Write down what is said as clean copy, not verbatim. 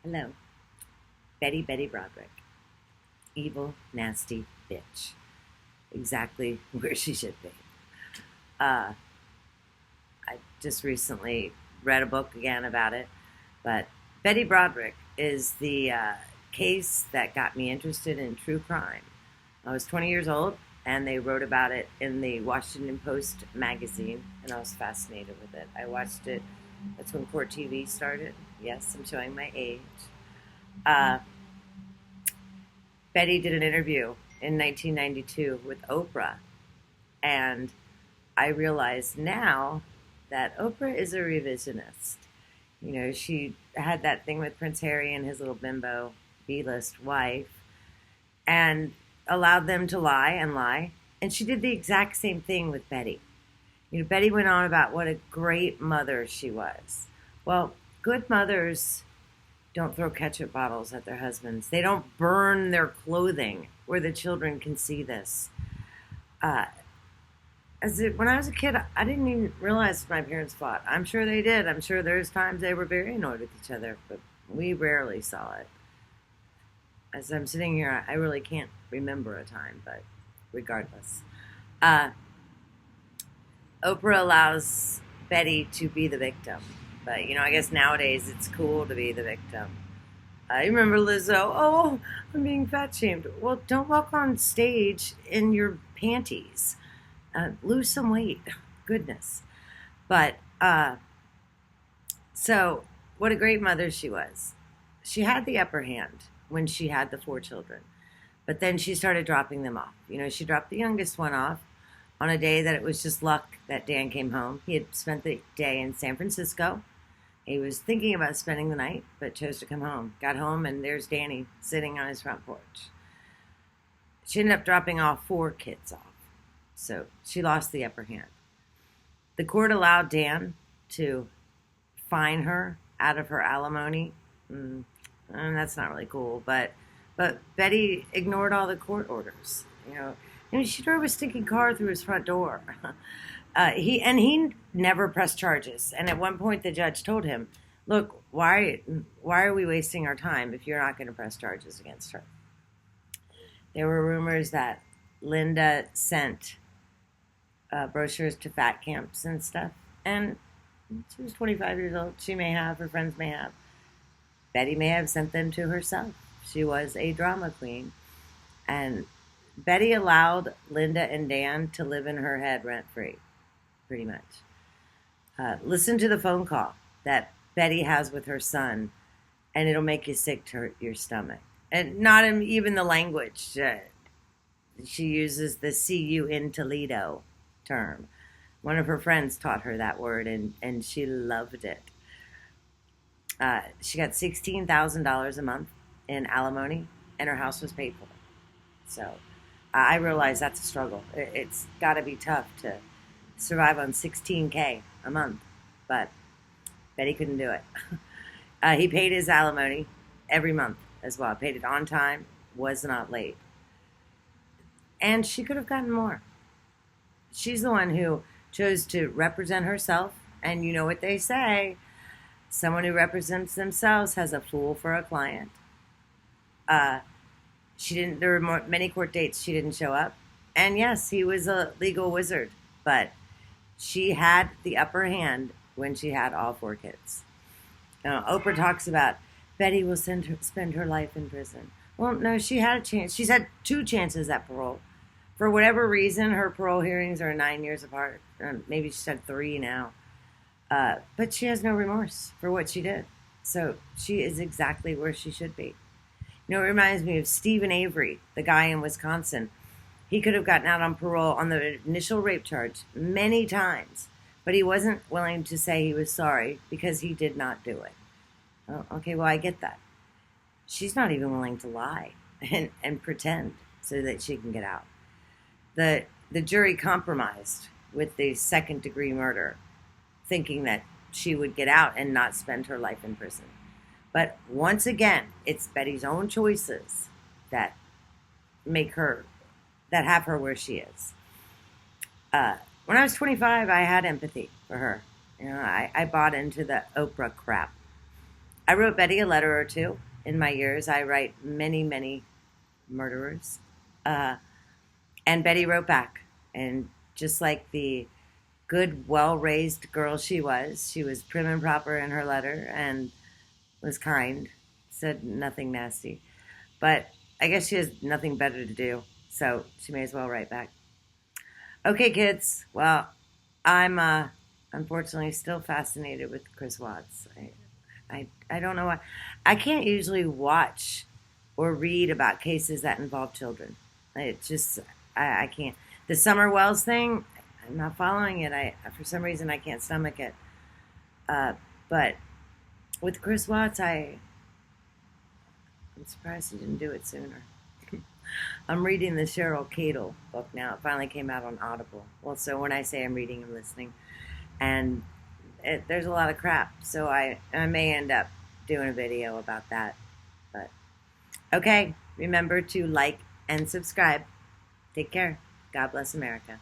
Hello, Betty Broderick. Evil, nasty bitch. Exactly where she should be. Uh, I just recently read a book again about it, but Betty Broderick is the case that got me interested in true crime. I was 20 years old, and they wrote about it in the Washington Post magazine, and I was fascinated with it. I watched it. That's when Court TV started. Yes, I'm showing my age. Uh, Betty did an interview in 1992 with Oprah, and I realize now that Oprah is a revisionist. You know, she had that thing with Prince Harry and his little bimbo B-list wife and allowed them to lie and lie. And she did the exact same thing with Betty. You know, Betty went on about what a great mother she was. Well, good mothers don't throw ketchup bottles at their husbands. They don't burn their clothing where the children can see this. Uh, when I was a kid, I didn't even realize my parents fought. I'm sure they did. I'm sure there's times they were very annoyed with each other, but we rarely saw it. As I'm sitting here, I really can't remember a time, but regardless. Uh, Oprah allows Betty to be the victim. But, you know, I guess nowadays it's cool to be the victim. I remember Lizzo, oh, I'm being fat shamed. Well, don't walk on stage in your panties. Lose some weight. Goodness. But, so, what a great mother she was. She had the upper hand when she had the 4 children. But then she started dropping them off. You know, she dropped the youngest one off on a day that it was just luck that Dan came home. He had spent the day in San Francisco. He was thinking about spending the night, but chose to come home. Got home, and there's Danny sitting on his front porch. She ended up dropping all 4 kids off. So she lost the upper hand. The court allowed Dan to fine her out of her alimony. And that's not really cool, but Betty ignored all the court orders. She drove a stinking car through his front door. He never pressed charges. And at one point, the judge told him, "Look, why are we wasting our time if you're not going to press charges against her?" There were rumors that Linda sent brochures to fat camps and stuff, and she was 25 years old. She may have, her friends may have. Betty may have sent them to herself. She was a drama queen, and Betty allowed Linda and Dan to live in her head rent-free, pretty much. Listen to the phone call that Betty has with her son, and it'll make you sick to your stomach. And not even the language. She uses the "see you in Toledo" term. One of her friends taught her that word, and she loved it. She got $16,000 a month in alimony, and her house was paid for. So I realize that's a struggle. It's got to be tough to survive on $16K a month, but Betty couldn't do it. He paid his alimony every month as well. Paid it on time, was not late. And she could have gotten more. She's the one who chose to represent herself, and you know what they say, someone who represents themselves has a fool for a client. There were many court dates she didn't show up. And yes, he was a legal wizard, but she had the upper hand when she had all 4 kids. Oprah talks about Betty will spend her life in prison. Well, no, she had a chance. She's had 2 chances at parole. For whatever reason, her parole hearings are 9 years apart. Maybe she's had 3 now. But she has no remorse for what she did. So she is exactly where she should be. It reminds me of Stephen Avery, the guy in Wisconsin. He could have gotten out on parole on the initial rape charge many times, but he wasn't willing to say he was sorry because he did not do it. Oh, okay, well, I get that. She's not even willing to lie and pretend so that she can get out. The jury compromised with the second-degree murder, thinking that she would get out and not spend her life in prison. But once again, it's Betty's own choices that have her where she is. When I was 25, I had empathy for her. I bought into the Oprah crap. I wrote Betty a letter or two in my years. I write many, many murderers. And Betty wrote back. And just like the good, well-raised girl she was prim and proper in her letter and was kind, said nothing nasty. But I guess she has nothing better to do, so she may as well write back. Okay, kids. Well, I'm unfortunately still fascinated with Chris Watts. I don't know why. I can't usually watch or read about cases that involve children. It just, I can't. The Summer Wells thing, I'm not following it. For some reason, I can't stomach it. But with Chris Watts, I'm surprised he didn't do it sooner. I'm reading the Cheryl Cadle book now. It finally came out on Audible. Well, so when I say I'm reading, I'm listening. And there's a lot of crap. So I may end up doing a video about that. But okay, remember to like and subscribe. Take care. God bless America.